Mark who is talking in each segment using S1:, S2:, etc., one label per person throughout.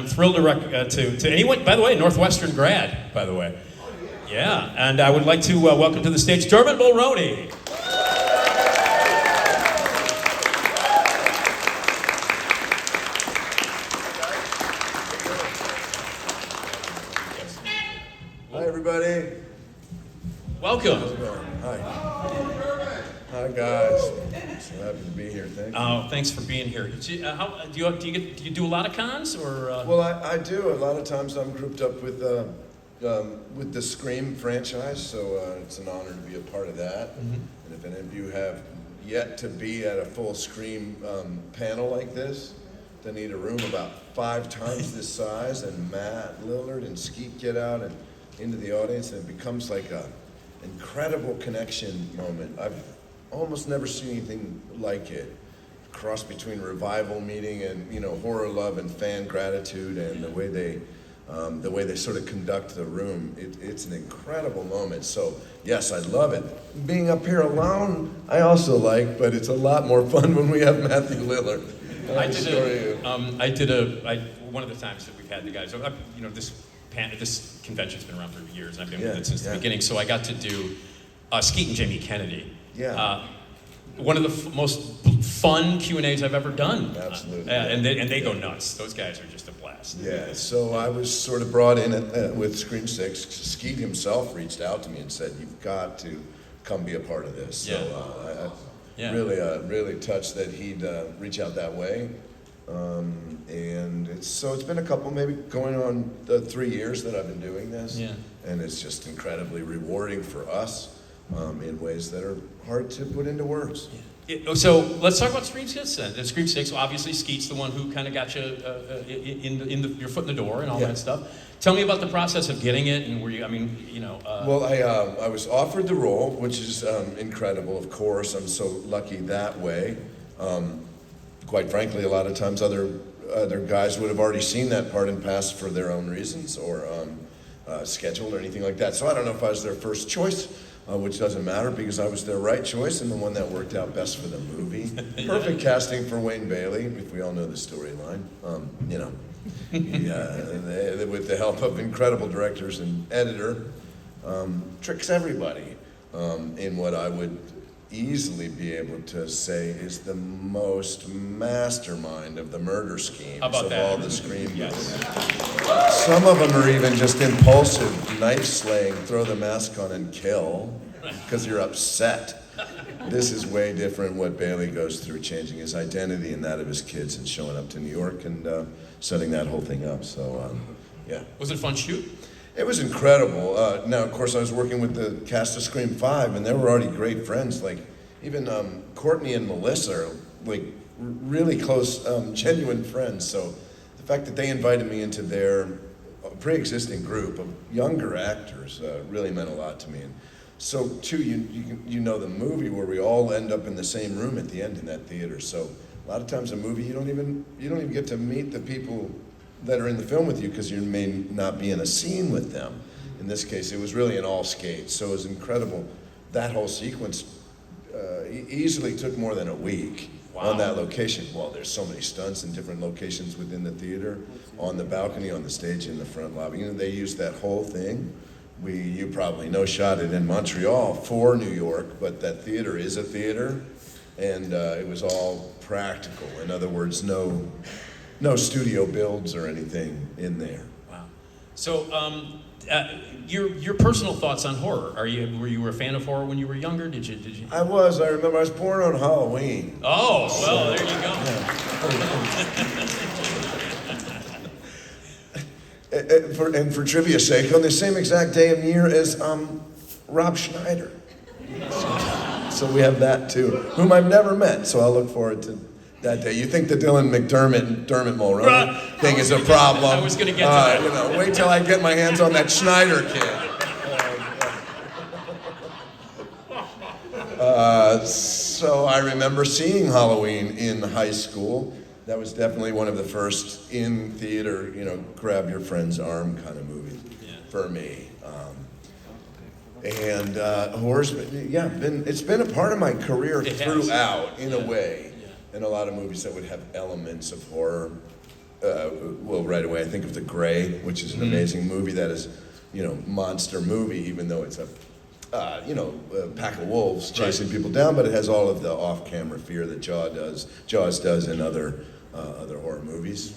S1: I'm thrilled to anyone, by the way, Northwestern grad, by the way. Yeah, and I would like to welcome to the stage Dermot Mulroney.
S2: Hi, everybody.
S1: Welcome.
S2: How's it going? Hi. Hi, guys. So happy to be here. Thank you.
S1: Oh, thanks for being here. Do you do a lot of cons or?
S2: Well, I do. A lot of times I'm grouped up with the Scream franchise, so it's an honor to be a part of that. Mm-hmm. And if any of you have yet to be at a full Scream panel like this, they need a room about 5 times this size, and Matt Lillard and Skeet get out and into the audience, and it becomes like a incredible connection moment. I've almost never seen anything like it. Cross between revival meeting and horror love and fan gratitude, and the way they sort of conduct the room. It's an incredible moment. So yes, I love it. Being up here alone, I also like, but it's a lot more fun when we have Matthew Lillard.
S1: One of the times that we've had the guys, this convention's been around for years, and I've been with it since the beginning. So I got to do Skeet and Jamie Kennedy.
S2: Yeah.
S1: One of the most fun Q&As I've ever done.
S2: Absolutely.
S1: And they go nuts. Those guys are just a blast.
S2: Yeah, so I was sort of brought in with Scream 6. Skeet himself reached out to me and said, "You've got to come be a part of this." So really touched that he'd reach out that way. And it's been a couple, maybe going on 3 years that I've been doing this.
S1: Yeah.
S2: And it's just incredibly rewarding for us. In ways that are hard to put into words.
S1: So let's talk about Scream 6 then. Scream 6, obviously Skeet's the one who kind of got you your foot in the door and all that stuff. Tell me about the process of getting it, and
S2: Well, I was offered the role, which is incredible, of course. I'm so lucky that way. Quite frankly, a lot of times other guys would have already seen that part and passed for their own reasons or schedule or anything like that. So I don't know if I was their first choice. Which doesn't matter because I was their right choice and the one that worked out best for the movie. Perfect casting for Wayne Bailey, if we all know the storyline. With the help of incredible directors and editor, tricks everybody in what I would easily be able to say is the most mastermind of the murder schemes of all the Scream movies. Some of them are even just impulsive knife slaying, throw the mask on and kill because you're upset. This is way different what Bailey goes through, changing his identity and that of his kids and showing up to New York and setting that whole thing up. So, yeah.
S1: Was it a fun shoot?
S2: It was incredible. Now, of course, I was working with the cast of Scream 5, and they were already great friends. Like, even Courtney and Melissa are, like, really close, genuine friends. So the fact that they invited me into their pre-existing group of younger actors really meant a lot to me. And so, too, you know the movie where we all end up in the same room at the end in that theater. So a lot of times a movie, you don't even get to meet the people that are in the film with you because you may not be in a scene with them. In this case, it was really an all skate, so it was incredible. That whole sequence easily took more than a week on that location. Well, there's so many stunts in different locations within the theater, on the balcony, on the stage, in the front lobby. They used that whole thing. You probably know, shot it in Montreal for New York, but that theater is a theater, and it was all practical. In other words, no studio builds or anything in there.
S1: Wow. So, your personal thoughts on horror? Were you a fan of horror when you were younger? Did you?
S2: I was. I remember I was born on Halloween.
S1: Oh, well, there you
S2: go. And for trivia's sake, on the same exact day of the year as Rob Schneider. So we have that too, whom I've never met. So I'll look forward to that day. You think the Dermot Mulroney thing is a problem?
S1: I was going to get to that.
S2: Wait till I get my hands on that Schneider kid. So I remember seeing Halloween in high school. That was definitely one of the first in theater, grab your friend's arm kind of movie for me. And horror's it's been a part of my career throughout, in a way. In a lot of movies that would have elements of horror. well, right away I think of The Grey, which is an amazing movie that is, monster movie, even though it's a pack of wolves chasing people down, but it has all of the off-camera fear that Jaws does in other horror movies.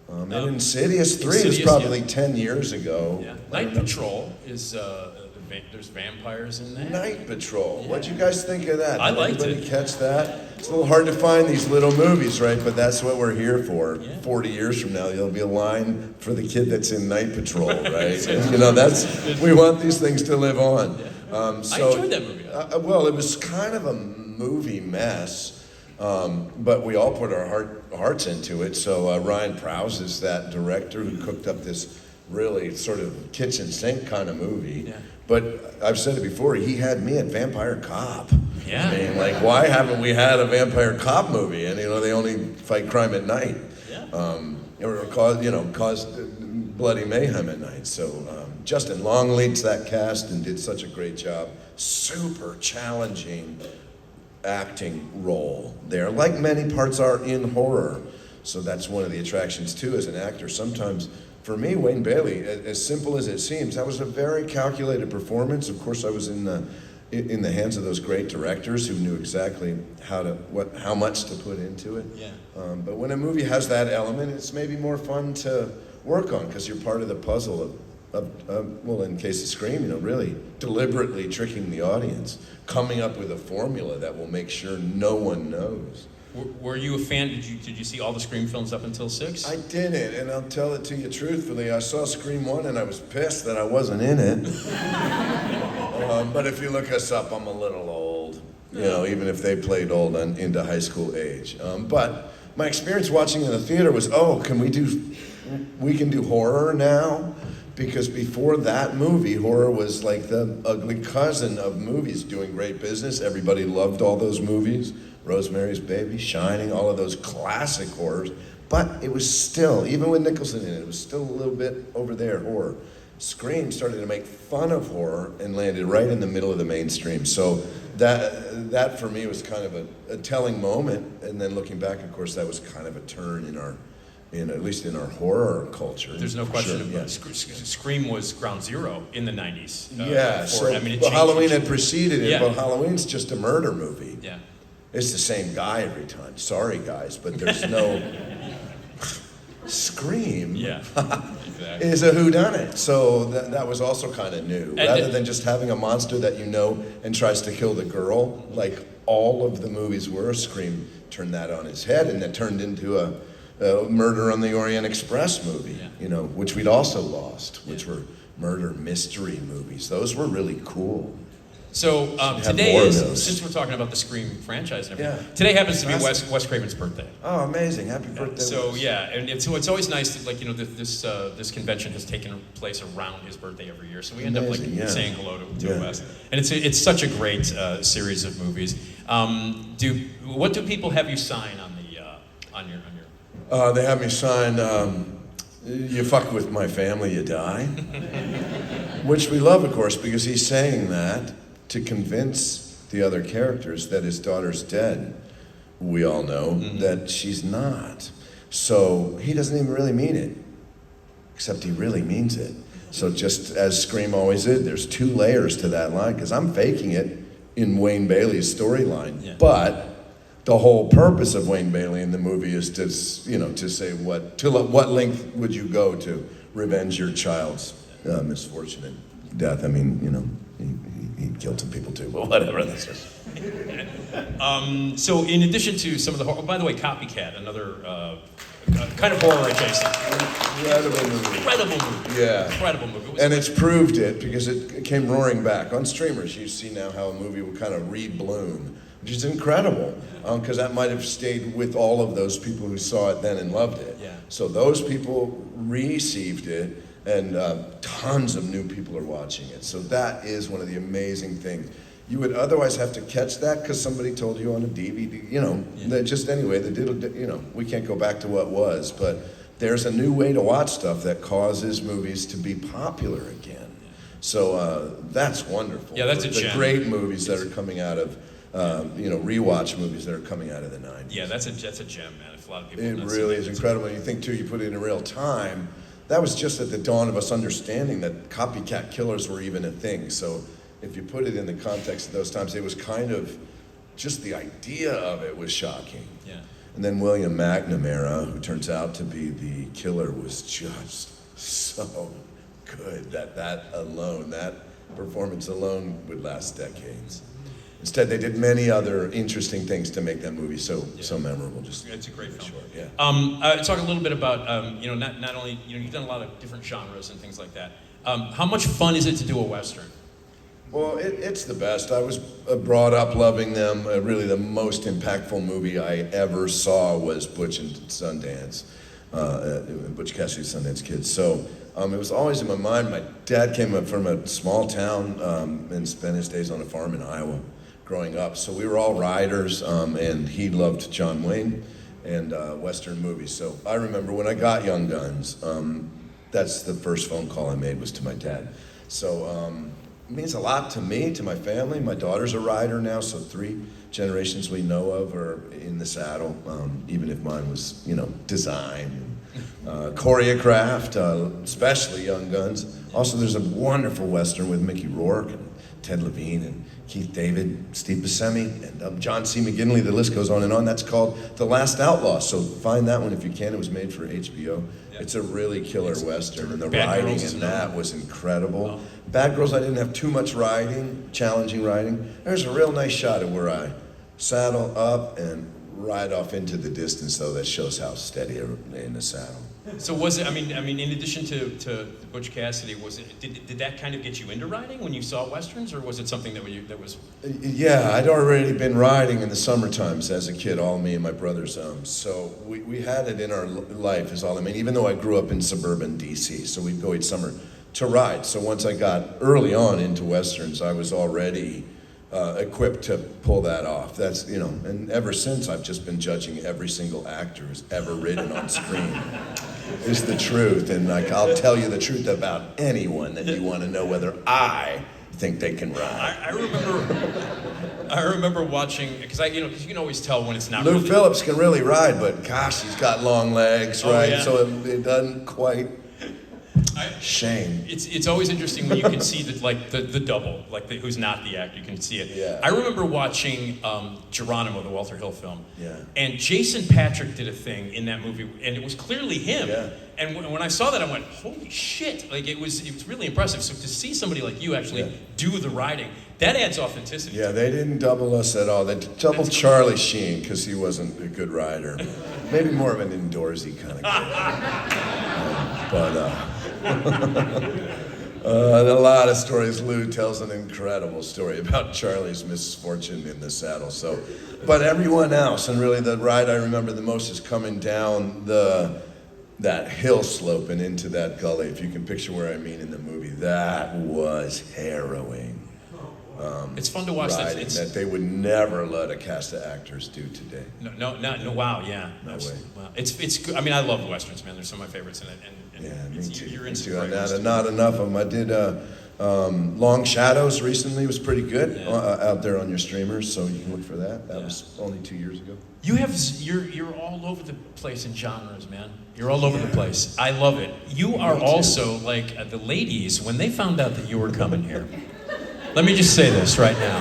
S2: And Insidious 3 was probably 10 years ago.
S1: Yeah. Night Patrol is, there's vampires in there.
S2: Night Patrol. What'd you guys think of that?
S1: I liked
S2: Anybody
S1: it.
S2: catch that? It's a little hard to find these little movies, right? But that's what we're here for.
S1: Yeah.
S2: 40 years from now, there'll be a line for the kid that's in Night Patrol, right? And, we want these things to live on.
S1: Yeah.
S2: I
S1: enjoyed that movie.
S2: Well, it was kind of a movie mess, but we all put our hearts into it. So Ryan Prowse is that director who cooked up this really sort of kitchen sink kind of movie.
S1: Yeah.
S2: But I've said it before, he had me at Vampire Cop.
S1: Yeah.
S2: I mean, like, why haven't we had a Vampire Cop movie? And, they only fight crime at night.
S1: Yeah.
S2: Or cause bloody mayhem at night. So Justin Long leads that cast and did such a great job. Super challenging acting role there, like many parts are in horror. So that's one of the attractions too as an actor. Sometimes, for me, Wayne Bailey, as simple as it seems, that was a very calculated performance. Of course, I was in the hands of those great directors who knew exactly how much to put into it.
S1: Yeah.
S2: But when a movie has that element, it's maybe more fun to work on because you're part of the puzzle of well, in case of Scream, really deliberately tricking the audience, coming up with a formula that will make sure no one knows.
S1: Were you a fan? Did you see all the Scream films up until 6?
S2: I didn't, and I'll tell it to you truthfully. I saw Scream 1 and I was pissed that I wasn't in it. But if you look us up, I'm a little old, even if they played old into high school age. But my experience watching in the theater was, we can do horror now? Because before that movie, horror was like the ugly cousin of movies doing great business. Everybody loved all those movies. Rosemary's Baby, Shining, all of those classic horrors. But it was still, even with Nicholson in it, it was still a little bit over there horror. Scream started to make fun of horror and landed right in the middle of the mainstream. So that for me was kind of a telling moment. And then looking back, of course, that was kind of a turn at least in our horror culture.
S1: There's no question
S2: Sure,
S1: about it. Scream was ground zero in the 90s.
S2: Halloween had preceded it,
S1: Yeah.
S2: but Halloween's just a murder movie.
S1: Yeah.
S2: It's the same guy every time. Sorry, guys, but there's no... Scream
S1: Yeah. Exactly.
S2: is a whodunit. So that was also kind of new. Rather than just having a monster that and tries to kill the girl, like all of the movies were, Scream turned that on its head, and that turned into a Murder on the Orient Express movie, which we'd also lost, which were murder mystery movies. Those were really cool.
S1: So today since we're talking about the Scream franchise and everything, today happens to be Wes Craven's birthday.
S2: Oh, amazing! Happy birthday!
S1: So and it's always nice that this convention has taken place around his birthday every year. So we end up saying hello to Wes, and it's such a great series of movies. What do people have you sign on your?
S2: They have me sign. You fuck with my family, you die. Which we love, of course, because he's saying that to convince the other characters that his daughter's dead. We all know that she's not. So he doesn't even really mean it, except he really means it. So just as Scream always did, there's 2 layers to that line, because I'm faking it in Wayne Bailey's storyline. But the whole purpose of Wayne Bailey in the movie is to say what length would you go to revenge your child's misfortunate death. I mean, he killed some people too, but whatever. That's just.
S1: So in addition to some of the horror, by the way, Copycat, another kind of horror adjacent. Incredible movie. Yeah. Incredible movie.
S2: And it's proved it because it came roaring back. On streamers, you see now how a movie will kind of re-bloom, which is incredible, because that might have stayed with all of those people who saw it then and loved it.
S1: Yeah.
S2: So those people received it, and tons of new people are watching it. So that is one of the amazing things. You would otherwise have to catch that because somebody told you on a DVD, that just anyway, we can't go back to what was, but there's a new way to watch stuff that causes movies to be popular again. So that's wonderful.
S1: Yeah, that's a
S2: the
S1: gem.
S2: great movies that are coming out of rewatch movies that are coming out of the 90s.
S1: Yeah, that's a gem, man. If a lot of people.
S2: It really is incredible. You think too, you put it in real time. That was just at the dawn of us understanding that copycat killers were even a thing. So if you put it in the context of those times, it was kind of just the idea of it was shocking.
S1: Yeah.
S2: And then William McNamara, who turns out to be the killer, was just so good that performance alone would last decades. Instead, they did many other interesting things to make that movie so memorable.
S1: It's a great film.
S2: Short, yeah.
S1: Talk a little bit about not only you've done a lot of different genres and things like that. How much fun is it to do a Western?
S2: Well, it's the best. I was brought up loving them. Really, the most impactful movie I ever saw was Butch and Sundance, Butch Cassidy's Sundance Kid. So it was always in my mind. My dad came up from a small town and spent his days on a farm in Iowa growing up. So we were all riders, and he loved John Wayne and Western movies. So I remember when I got Young Guns, that's the first phone call I made was to my dad. So it means a lot to me, to my family. My daughter's a rider now, so 3 generations we know of are in the saddle, even if mine was, designed, choreographed, especially Young Guns. Also, there's a wonderful Western with Mickey Rourke and Ted Levine and Keith David, Steve Buscemi, and John C. McGinley. The list goes on and on. That's called The Last Outlaw, so find that one if you can. It was made for HBO. Yeah. It's a really killer Western, and the riding in that was incredible. Bad Girls, I didn't have too much riding, challenging riding. There's a real nice shot of where I saddle up and ride off into the distance, though. That shows how steady in the saddle.
S1: So was it? I mean, in addition to Butch Cassidy, did that kind of get you into riding when you saw westerns, or was it something that was?
S2: Yeah, I'd already been riding in the summer times as a kid, all me and my brothers. So we had it in our life, is all I mean. Even though I grew up in suburban DC, so we'd go each summer to ride. So once I got early on into westerns, I was already equipped to pull that off. That's and ever since I've just been judging every single actor who's ever ridden on screen. Is the truth, and I'll tell you the truth about anyone that you want to know whether I think they can ride.
S1: I remember watching, because you can always tell when it's not.
S2: Lou
S1: really...
S2: Phillips can really ride, but gosh, he's got long legs, right?
S1: Yeah.
S2: So it doesn't quite. Shame.
S1: It's always interesting when you can see the double, who's not the actor. You can see it.
S2: Yeah.
S1: I remember watching Geronimo, the Walter Hill film.
S2: Yeah.
S1: And Jason Patric did a thing in that movie, and it was clearly him.
S2: Yeah.
S1: And when I saw that, I went, "Holy shit!" It was really impressive. So to see somebody like you actually do the riding, that adds authenticity.
S2: Yeah, they didn't double us at all. They doubled Charlie Sheen because he wasn't a good rider. Maybe more of an indoorsy kind of guy. A lot of stories. Lou tells an incredible story about Charlie's misfortune in the saddle. So, but everyone else, and really the ride I remember the most is coming down that hill slope and into that gully. If you can picture where I mean in the movie, that was harrowing.
S1: It's fun to watch
S2: that they would never let a cast of actors do today.
S1: No, wow, yeah.
S2: No way.
S1: Wow. It's I mean, I love westerns, man. They're some of my favorites, and
S2: yeah, me too.
S1: You're
S2: me
S1: into
S2: too. Not enough of them. I did Long Shadows recently. It was pretty good out there on your streamers, so you can look for that. That was only 2 years ago.
S1: You're all over the place in genres, man. You're all over the place. I love it. You are also like the ladies when they found out that you were coming here. Let me just say this right now.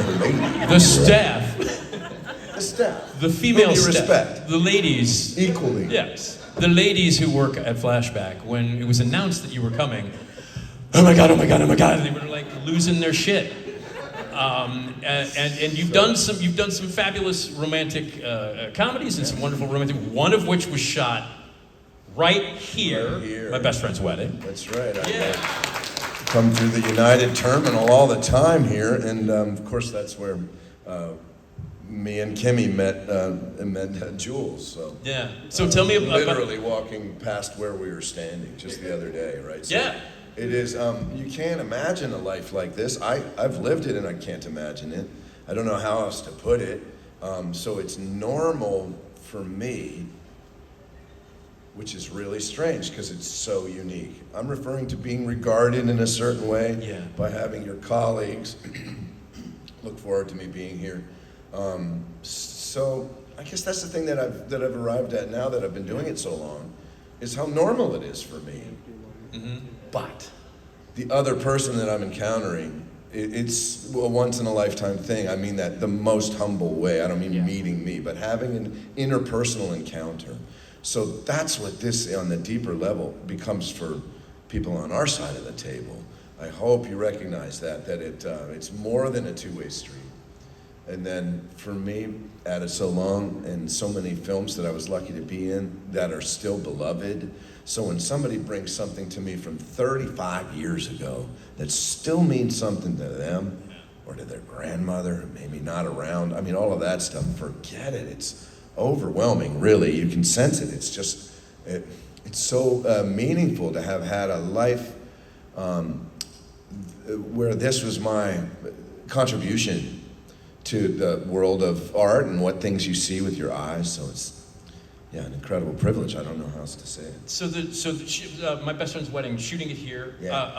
S1: The staff.
S2: The staff.
S1: The female staff.
S2: Respect.
S1: The ladies.
S2: Equally.
S1: Yes. The ladies who work at Flashback, when it was announced that you were coming, oh my God, they were like losing their shit. And you've done some fabulous romantic comedies and some wonderful romantic, one of which was shot right here. My best friend's wedding.
S2: That's right.
S1: Yeah.
S2: Come through the United Terminal all the time here, and of course that's where me and Kimmy met Jules. So
S1: yeah. So tell me about
S2: literally walking past where we were standing just the other day, right? So
S1: yeah.
S2: It is. You can't imagine a life like this. I've lived it, and I can't imagine it. I don't know how else to put it. So it's normal for me. Which is really strange because it's so unique. I'm referring to being regarded in a certain way by having your colleagues look forward to me being here. So I guess that's the thing that I've arrived at now that I've been doing it so long, is how normal it is for me.
S1: Mm-hmm.
S2: But the other person that I'm encountering, it's a once in a lifetime thing. I mean that the most humble way. I don't mean meeting me, but having an interpersonal encounter. So that's what this, on the deeper level, becomes for people on our side of the table. I hope you recognize that it's more than a two-way street. And then for me, added so long and so many films that I was lucky to be in that are still beloved. So when somebody brings something to me from 35 years ago that still means something to them or to their grandmother, maybe not around, I mean, all of that stuff, forget it. It's overwhelming, really. You can sense it. It's just, it's so meaningful to have had a life where this was my contribution to the world of art and what things you see with your eyes. So it's, an incredible privilege. I don't know how else to say it.
S1: So my best friend's wedding, shooting it here.
S2: Yeah.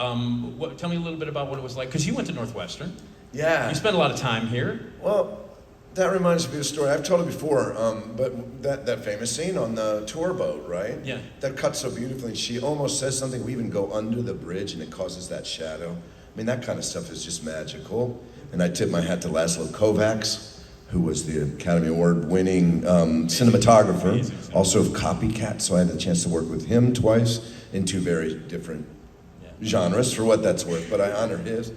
S1: Tell me a little bit about what it was like, because you went to Northwestern.
S2: Yeah.
S1: You spent a lot of time here.
S2: Well, that reminds me of a story. I've told it before, but that famous scene on the tour boat, right?
S1: Yeah.
S2: That cuts so beautifully. She almost says something. We even go under the bridge, and it causes that shadow. I mean, that kind of stuff is just magical. And I tip my hat to Laszlo Kovacs, who was the Academy Award-winning cinematographer, also of Copycat. So I had the chance to work with him twice in two very different genres, for what that's worth. But I honor his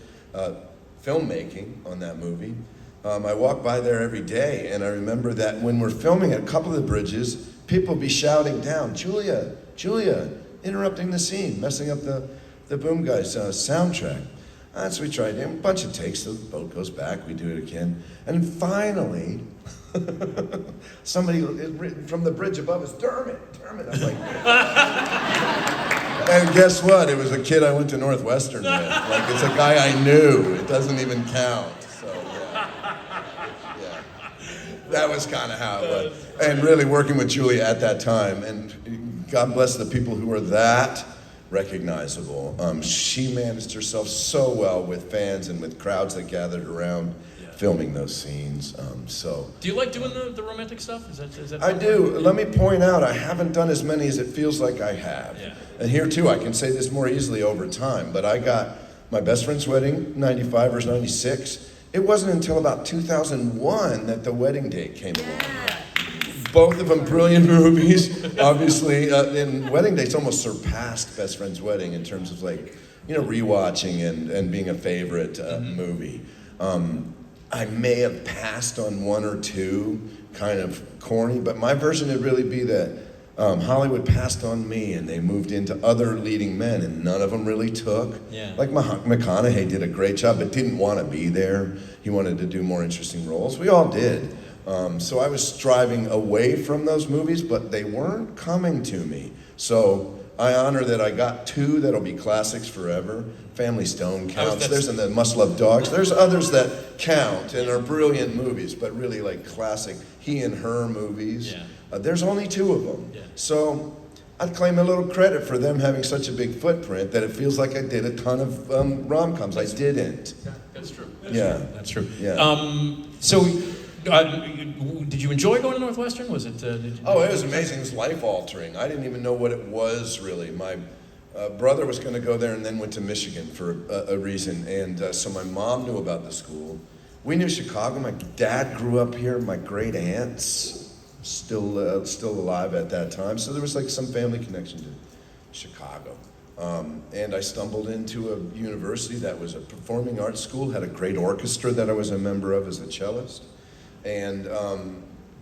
S2: filmmaking on that movie. I walk by there every day, and I remember that when we're filming at a couple of the bridges, people be shouting down, Julia, interrupting the scene, messing up the boom guy's soundtrack. So we tried a bunch of takes, the boat goes back, we do it again. And finally, somebody from the bridge above us, Dermot. I'm like, and guess what? It was a kid I went to Northwestern with. Like, it's a guy I knew. It doesn't even count. So, yeah. That was kind of how it was. And really working with Julia at that time, and God bless the people who were that recognizable. She managed herself so well with fans and with crowds that gathered around filming those scenes.
S1: Do you like doing the romantic stuff? Is that
S2: I do. Let me point out, I haven't done as many as it feels like I have.
S1: Yeah.
S2: And here too, I can say this more easily over time, but I got my best friend's wedding, 95 or 96. It wasn't until about 2001 that The Wedding Date came along. Both of them brilliant movies. Obviously, in Wedding Date's almost surpassed Best Friend's Wedding in terms of rewatching and being a favorite movie. I may have passed on one or two, kind of corny, but my version would really be that Hollywood passed on me and they moved into other leading men and none of them really took.
S1: Yeah.
S2: Like McConaughey did a great job but didn't want to be there. He wanted to do more interesting roles. We all did. So I was striving away from those movies, but they weren't coming to me. So I honor that I got two that'll be classics forever. Family Stone counts. There's the Must Love Dogs. There's others that count and are brilliant movies, but really like classic He and Her movies.
S1: Yeah.
S2: There's only two of them.
S1: Yeah.
S2: So I'd claim a little credit for them having such a big footprint that it feels like I did a ton of rom-coms. I didn't.
S1: That's true.
S2: That's
S1: true.
S2: Yeah.
S1: Did you enjoy going to Northwestern? Was it?
S2: It was amazing. It was life-altering. I didn't even know what it was, really. My brother was going to go there and then went to Michigan for a reason. And so my mom knew about the school. We knew Chicago. My dad grew up here. My great aunts still alive at that time. So there was like some family connection to Chicago. And I stumbled into a university that was a performing arts school, had a great orchestra that I was a member of as a cellist, and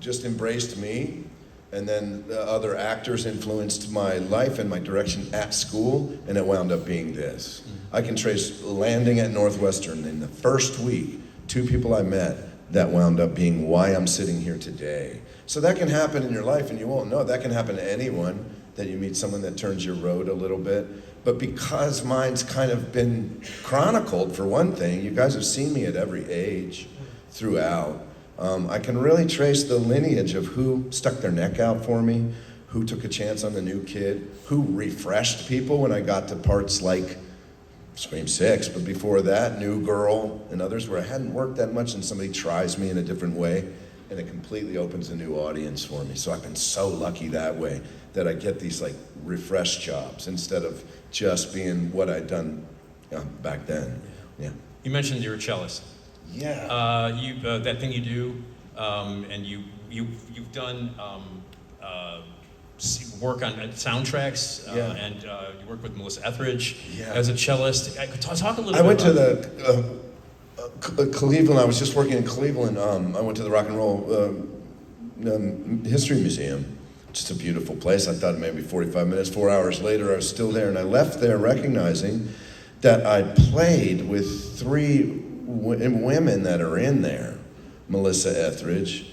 S2: just embraced me. And then the other actors influenced my life and my direction at school, and it wound up being this. I can trace landing at Northwestern in the first week, two people I met that wound up being why I'm sitting here today. So that can happen in your life, and you won't know. That can happen to anyone, that you meet someone that turns your road a little bit. But because mine's kind of been chronicled, for one thing, you guys have seen me at every age throughout. I can really trace the lineage of who stuck their neck out for me, who took a chance on the new kid, who refreshed people when I got to parts like Scream 6, but before that, New Girl and others where I hadn't worked that much and somebody tries me in a different way and it completely opens a new audience for me. So I've been so lucky that way that I get these like refresh jobs instead of just being what I'd done back then. Yeah.
S1: You mentioned you're a cellist.
S2: Yeah.
S1: That thing you do, and you've done work on
S2: Yeah.
S1: soundtracks, and you work with Melissa Etheridge as a cellist. Talk a little bit.
S2: I went to the Cleveland. I was just working in Cleveland. I went to the Rock and Roll History Museum. Just a beautiful place. I thought maybe 45 minutes, 4 hours later, I was still there, and I left there recognizing that I'd played with 3 women that are in there. Melissa Etheridge.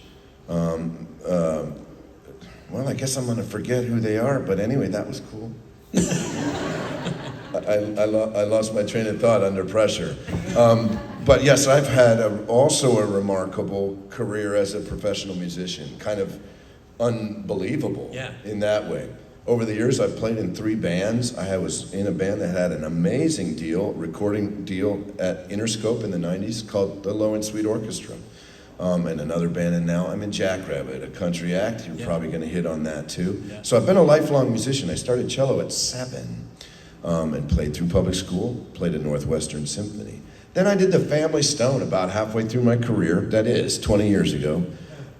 S2: Well, I guess I'm going to forget who they are, but anyway, that was cool. I lost my train of thought under pressure. But yes, I've had also a remarkable career as a professional musician, kind of unbelievable in that way. Over the years, I've played in 3 bands. I was in a band that had an amazing recording deal at Interscope in the 90s called the Low and Sweet Orchestra. And another band, and now I'm in Jackrabbit, a country act. You're probably going to hit on that too. Yeah. So I've been a lifelong musician. I started cello at 7 and played through public school, played at Northwestern Symphony. Then I did the Family Stone about halfway through my career, that is, 20 years ago.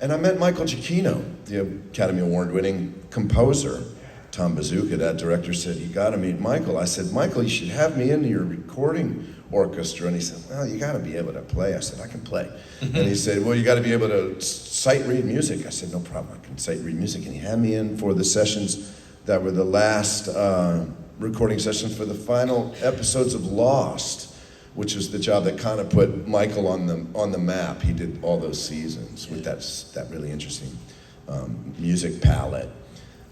S2: And I met Michael Giacchino, the Academy Award-winning composer. Tom Bazooka, that director, said, "You got to meet Michael." I said, "Michael, you should have me into your recording orchestra." And he said, "Well, you got to be able to play." I said, "I can play." And he said, "Well, you got to be able to sight read music." I said, "No problem, I can sight read music." And he had me in for the sessions that were the last recording sessions for the final episodes of Lost, which was the job that kind of put Michael on the map. He did all those seasons with that really interesting music palette.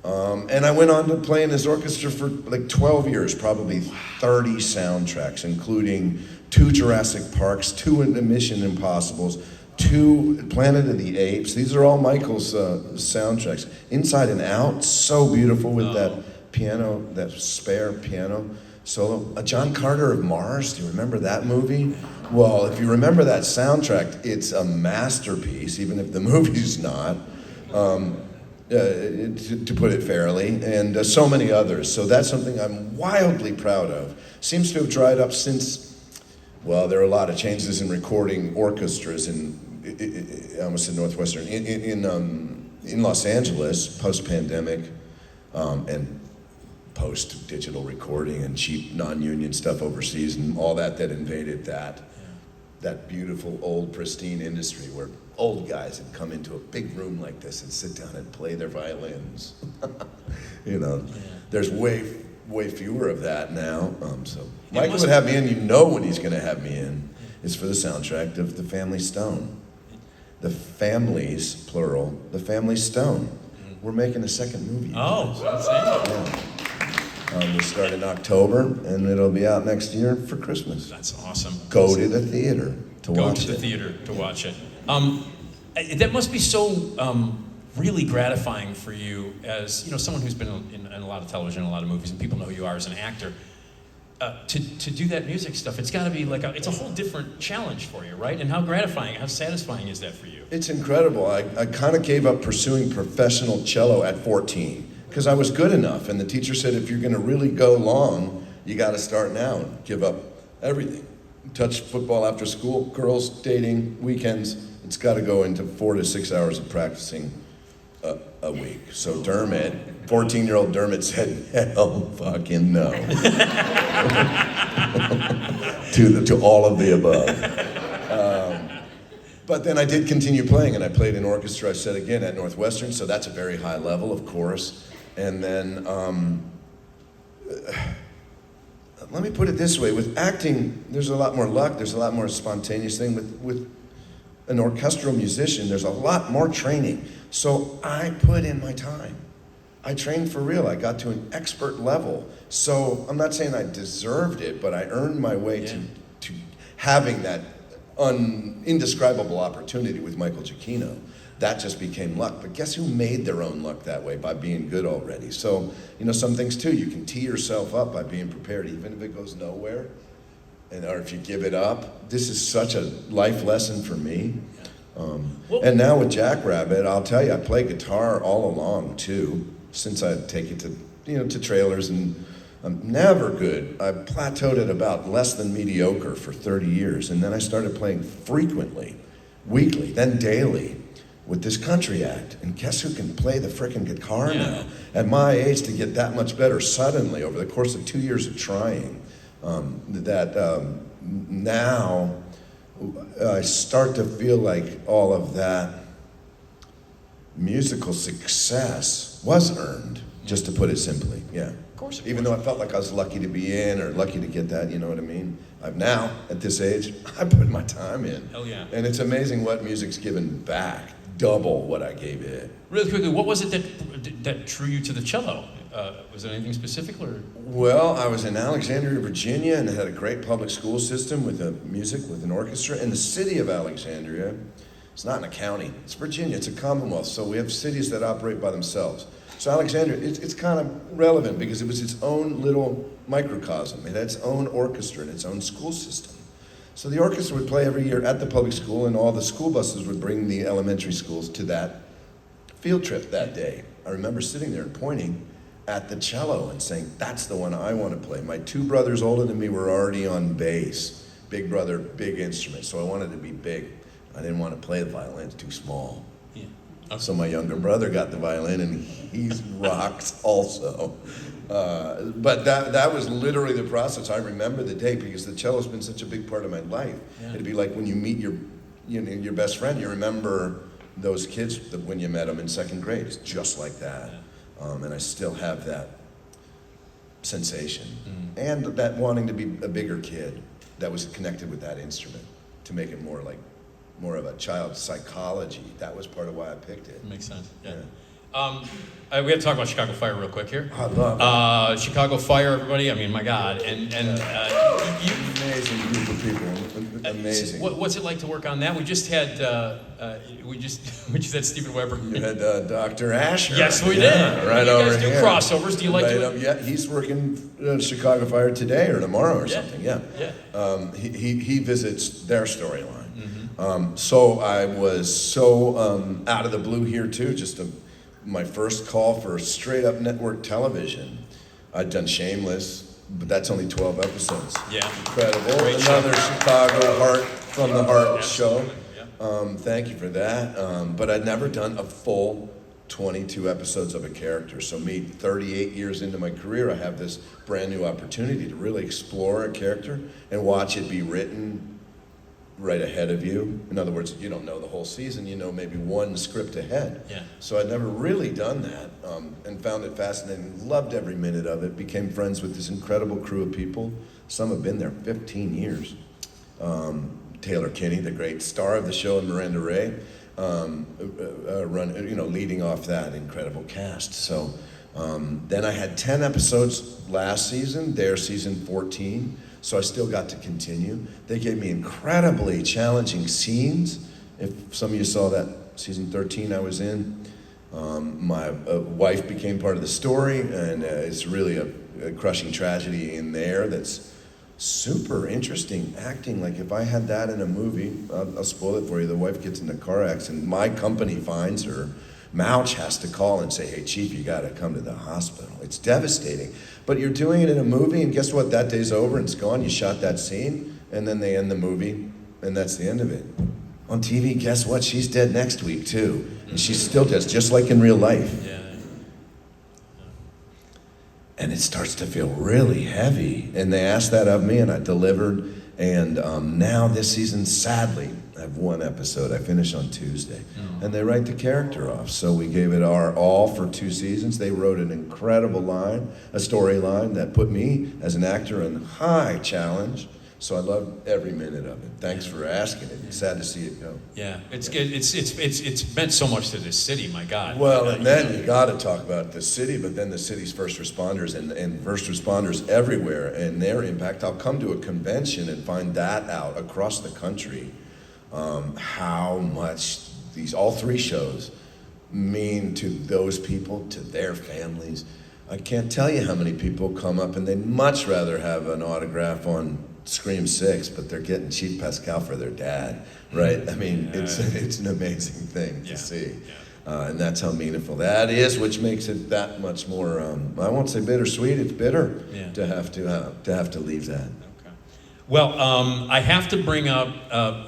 S2: And I went on to play in his orchestra for like 12 years, probably 30 soundtracks, including 2 Jurassic Parks, 2 Mission Impossibles, 2 Planet of the Apes. These are all Michael's soundtracks. Inside and Out, so beautiful with that piano, that spare piano solo. John Carter of Mars, do you remember that movie? Well, if you remember that soundtrack, it's a masterpiece, even if the movie's not. To put it fairly, and so many others. So that's something I'm wildly proud of. Seems to have dried up since, well, there are a lot of changes in recording orchestras I almost said Northwestern, in Los Angeles, post-pandemic, and post-digital recording and cheap non-union stuff overseas and all that invaded that beautiful, old, pristine industry where old guys would come into a big room like this and sit down and play their violins. There's way fewer of that now. So Michael would have me in. You know when he's going to have me in. It's for the soundtrack of The Family Stone. The Families, plural, The Family Stone. We're making a second movie.
S1: Oh, that's it.
S2: Yeah. We start in October, and it'll be out next year for Christmas.
S1: That's awesome.
S2: Go to the theater to watch it.
S1: Go to the theater to watch it. That must be so really gratifying for you as someone who's been in a lot of television, a lot of movies, and people know who you are as an actor. To do that music stuff, it's got to be it's a whole different challenge for you, right? And how gratifying, how satisfying is that for you?
S2: It's incredible. I kind of gave up pursuing professional cello at 14 because I was good enough, and the teacher said if you're going to really go long, you got to start now and give up everything. Touch football after school, girls, dating, weekends. It's got to go into 4 to 6 hours of practicing a week. So Dermot, 14-year-old Dermot said, hell fucking no. to all of the above. But then I did continue playing, and I played in orchestra, I said again, at Northwestern, so that's a very high level, of course. And then, let me put it this way, with acting, there's a lot more luck, there's a lot more spontaneous thing. With an orchestral musician, there's a lot more training. So I put in my time. I trained for real. I got to an expert level. So I'm not saying I deserved it, but I earned my way to having that indescribable opportunity with Michael Giacchino. That just became luck. But guess who made their own luck that way? By being good already. So, some things too, you can tee yourself up by being prepared, even if it goes nowhere. or if you give it up. This is such a life lesson for me.
S1: Well,
S2: And now with Jackrabbit, I'll tell you, I play guitar all along too, since I take it to trailers, and I'm never good. I plateaued at about less than mediocre for 30 years, and then I started playing frequently, weekly, then daily, with this country act. And guess who can play the frickin' guitar now? At my age, to get that much better suddenly over the course of 2 years of trying, now I start to feel like all of that musical success was earned, just to put it simply, yeah.
S1: Of course.
S2: Even though I felt like I was lucky to be in or lucky to get that, you know what I mean? I've now, at this age, I put my time in.
S1: Hell yeah.
S2: And it's amazing what music's given back, double what I gave it.
S1: Really quickly, what was it that drew you to the cello? Was it anything specific, or?
S2: Well, I was in Alexandria, Virginia, and had a great public school system with music, with an orchestra. In the city of Alexandria, it's not in a county, it's Virginia, it's a commonwealth, so we have cities that operate by themselves. So Alexandria, it's kind of relevant because it was its own little microcosm. It had its own orchestra and its own school system. So the orchestra would play every year at the public school, and all the school buses would bring the elementary schools to that field trip that day. I remember sitting there and pointing at the cello and saying, that's the one I want to play. My two brothers older than me were already on bass. Big brother, big instrument, so I wanted to be big. I didn't want to play the violin, it's too small.
S1: Yeah. Okay.
S2: So my younger brother got the violin, and he's rocked also. But that was literally the process. I remember the day because the cello's been such a big part of my life. Yeah. It'd be like when you meet your best friend, you remember those kids when you met them in second grade. It's just like that. Yeah. And I still have that sensation. And that wanting to be a bigger kid that was connected with that instrument to make it more of a child's psychology. That was part of why I picked it.
S1: Makes sense. Yeah. We have to talk about Chicago Fire real quick here.
S2: I love it.
S1: Chicago Fire, everybody. I mean, my God, and
S2: amazing group of people. Amazing.
S1: What's it like to work on that? We just had we just had Steven Weber.
S2: You had Dr. Asher.
S1: Yes, we did.
S2: Right over here.
S1: You guys do crossovers. Do you like to?
S2: Yeah, he's working Chicago Fire today or tomorrow or something. Yeah. He visits their storyline. So I was so out of the blue here too. My first call for straight up network television. I'd done Shameless, but that's only 12 episodes.
S1: Yeah.
S2: Incredible. Great Another show. Chicago Heart from the Heart show. Yeah. Thank you for that. But I'd never done a full 22 episodes of a character. So 38 years into my career, I have this brand new opportunity to really explore a character and watch it be written right ahead of you. In other words, you don't know the whole season, you know maybe one script ahead.
S1: Yeah.
S2: So I'd never really done that, and found it fascinating, loved every minute of it, became friends with this incredible crew of people. Some have been there 15 years. Taylor Kinney, the great star of the show, and Miranda Ray, leading off that incredible cast. So then I had 10 episodes last season, their season 14. So I still got to continue. They gave me incredibly challenging scenes. If some of you saw that season 13 I was in, my wife became part of the story, and it's really a crushing tragedy in there that's super interesting acting. Like if I had that in a movie, I'll spoil it for you, the wife gets in a car accident, my company finds her, Mouch has to call and say, hey, Chief, you gotta come to the hospital. It's devastating. But you're doing it in a movie, and guess what? That day's over and it's gone. You shot that scene, and then they end the movie, and that's the end of it. On TV, guess what? She's dead next week, too. And she's still dead, just like in real life.
S1: Yeah.
S2: And it starts to feel really heavy. And they asked that of me, and I delivered. And now this season, sadly, I have one episode. I finish on Tuesday. And they write the character off. So we gave it our all for 2 seasons. They wrote an incredible line, a storyline that put me as an actor in high challenge. So I loved every minute of it. Thanks for asking it. It's sad to see it go.
S1: Yeah, it's good. It's meant so much to this city. My God.
S2: Well, and then you got to talk about the city, but then the city's first responders and first responders everywhere and their impact. I'll come to a convention and find that out across the country. How much all 3 shows mean to those people, to their families. I can't tell you how many people come up and they'd much rather have an autograph on Scream 6, but they're getting Chief Pascal for their dad, right? I mean, it's an amazing thing to see. And that's how meaningful that is, which makes it that much more, I won't say bittersweet, it's bitter to have to leave that.
S1: Well, I have to bring up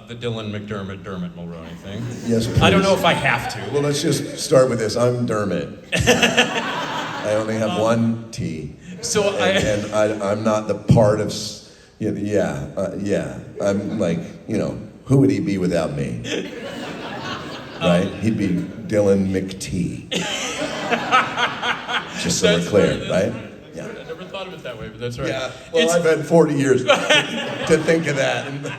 S1: the Dylan McDermott, Dermot Mulroney thing.
S2: Yes, please.
S1: I don't know if I have to.
S2: Well, let's just start with this. I'm Dermot. I only have one T.
S1: So
S2: I'm not the part of, I'm like, who would he be without me? Right? He'd be Dylan McT. Just so we're clear, right?
S1: Yeah. I never thought of it that way, but that's right.
S2: Yeah, well, I've had 40 years to think of that, and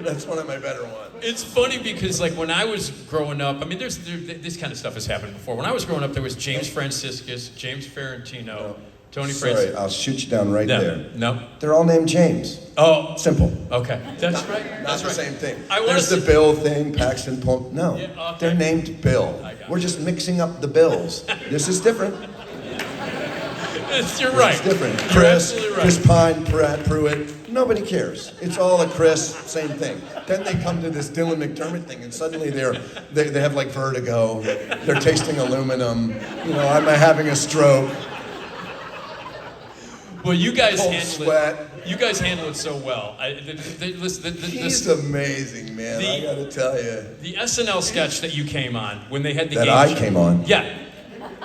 S2: that's one of my better ones.
S1: It's funny because, like, when I was growing up, I mean, this kind of stuff has happened before. When I was growing up, there was James Franciscus, James Ferrantino, Tony Francis.
S2: Sorry, I'll shoot you down right there.
S1: No.
S2: They're all named James.
S1: Oh.
S2: Simple.
S1: Okay. That's right.
S2: Not the same thing.
S1: There's
S2: the Bill thing, Paxton Plum. No.
S1: Yeah, okay.
S2: They're named Bill. We're just mixing up the Bills. This is different.
S1: You're right.
S2: It's different.
S1: You're
S2: Chris,
S1: absolutely right.
S2: Chris Pine, Pruitt. Nobody cares. It's all a Chris, same thing. Then they come to this Dylan McDermott thing, and suddenly they have like vertigo. They're tasting aluminum. I'm having a stroke.
S1: Well, you guys
S2: Cold
S1: handle
S2: sweat.
S1: it. You guys handle it so well.
S2: He's amazing, man. I got to tell you.
S1: The SNL sketch that you came on when they had the
S2: that
S1: game
S2: I
S1: show.
S2: came on.
S1: Yeah,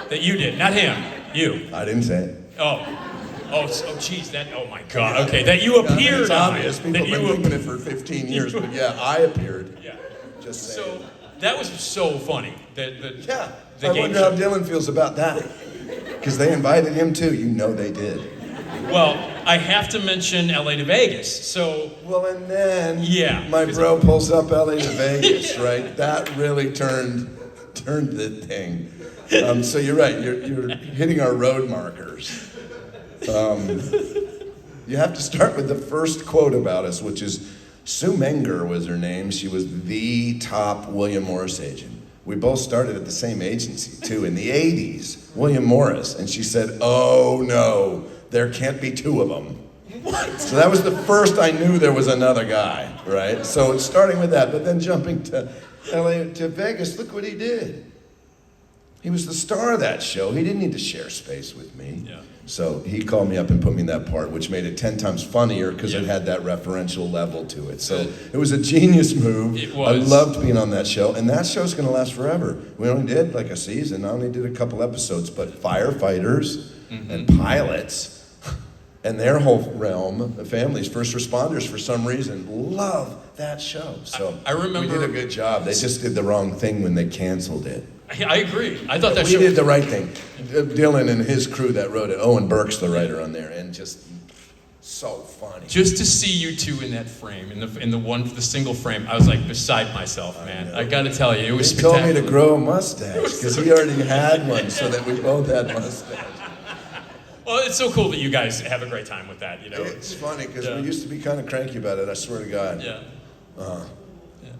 S1: that you did, not him. You.
S2: I didn't say it.
S1: Oh, geez, that. Oh my God. Okay, that you appeared.
S2: It's obvious. People have
S1: that
S2: been thinking it for 15 years, but yeah, I appeared.
S1: Yeah.
S2: Just saying.
S1: So that was so funny.
S2: Yeah.
S1: The
S2: I
S1: game
S2: wonder
S1: show.
S2: how Dylan feels about that. Because they invited him too. They did.
S1: Well, I have to mention LA to Vegas. So.
S2: Well, and then my bro pulls up LA to Vegas, right? That really turned the thing. So you're right. You're hitting our road markers. You have to start with the first quote about us, which is Sue Menger was her name. She was the top William Morris agent. We both started at the same agency too in the 80s, William Morris, and she said, "Oh no, there can't be two of them." What? So that was the first I knew there was another guy, right? So it's starting with that, but then jumping to LA to Vegas, look what he did. He was the star of that show. He didn't need to share space with me.
S1: Yeah.
S2: So he called me up and put me in that part, which made it 10 times funnier because it had that referential level to it. So it was a genius move.
S1: It was.
S2: I loved being on that show, and that show's going to last forever. We only did like a season. I only did a couple episodes, but firefighters and pilots and their whole realm, the families, first responders, for some reason, love that show. So
S1: I remember
S2: we did a good job. They just did the wrong thing when they canceled it.
S1: I agree. I thought that
S2: we did the right thing. Dylan and his crew that wrote it. Owen Burke's the writer on there, and just so funny.
S1: Just to see you two in that frame, in the single frame, I was like beside myself, man. I got to tell you, it was spectacular.
S2: He told me to grow a mustache because he already had one, so that we both had mustache.
S1: Well, it's so cool that you guys have a great time with that.
S2: It's funny because we used to be kind of cranky about it. I swear to God.
S1: Yeah.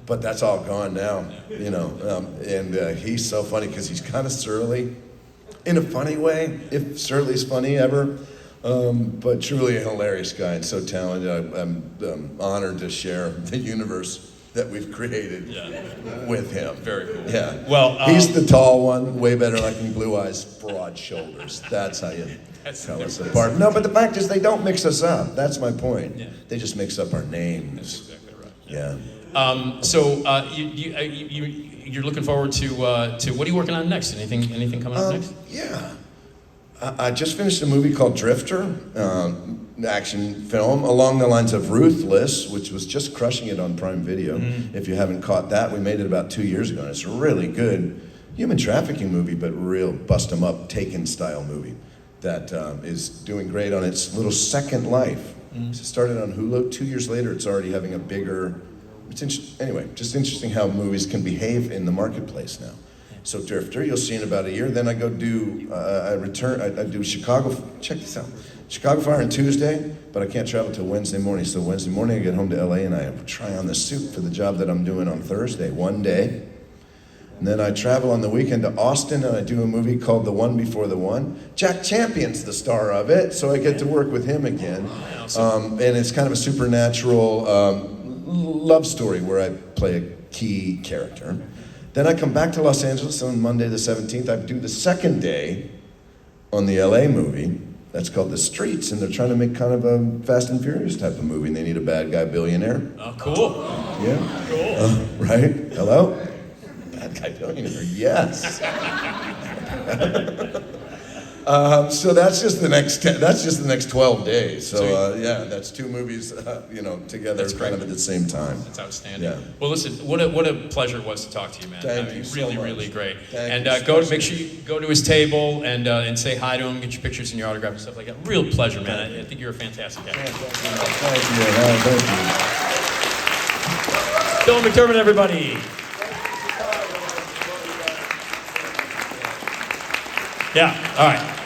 S2: But that's all gone now, and he's so funny because he's kind of surly, in a funny way, if surly's funny ever, but truly a hilarious guy and so talented. I'm honored to share the universe that we've created with him.
S1: Very cool.
S2: Yeah.
S1: Well,
S2: he's the tall one, way better looking, blue eyes, broad shoulders. That's how you tell us apart. No, but the fact is they don't mix us up. That's my point. Yeah. They just mix up our names.
S1: That's exactly right.
S2: Yeah.
S1: So you're looking forward to what are you working on next? Anything coming up next?
S2: Yeah, I just finished a movie called Drifter, an action film along the lines of Ruthless, which was just crushing it on Prime Video. If you haven't caught that, we made it about 2 years ago, and it's a really good human trafficking movie, but real bust 'em up Taken style movie that is doing great on its little second life. It started on Hulu. 2 years later, it's already having a bigger. Anyway, just interesting how movies can behave in the marketplace now. So Drifter, you'll see in about a year. Then I go do, I do Chicago, check this out. Chicago Fire on Tuesday, but I can't travel till Wednesday morning. So Wednesday morning I get home to LA and I try on the suit for the job that I'm doing on Thursday, one day. And then I travel on the weekend to Austin, and I do a movie called The One Before the One. Jack Champion's the star of it, so I get to work with him again. And it's kind of a supernatural love story where I play a key character. Then I come back to Los Angeles on Monday the 17th. I do the second day on the LA movie. That's called The Streets, and they're trying to make kind of a Fast and Furious type of movie, and they need a bad guy billionaire.
S1: Oh, cool.
S2: Yeah.
S1: Cool.
S2: Right? Hello? Bad guy billionaire, yes. So that's just the next 12 days. So yeah, that's 2 movies, together kind of at the same time.
S1: That's outstanding.
S2: Yeah.
S1: Well, listen, what a pleasure it was to talk to you, man.
S2: Thank you so
S1: really,
S2: much.
S1: really great.
S2: Thank
S1: and
S2: you.
S1: make sure you go to his table and say hi to him, get your pictures and your autograph and stuff like that. Real pleasure, man. I think you're a fantastic actor.
S2: Thank you.
S1: Dylan McDermott, everybody. Yeah. All right.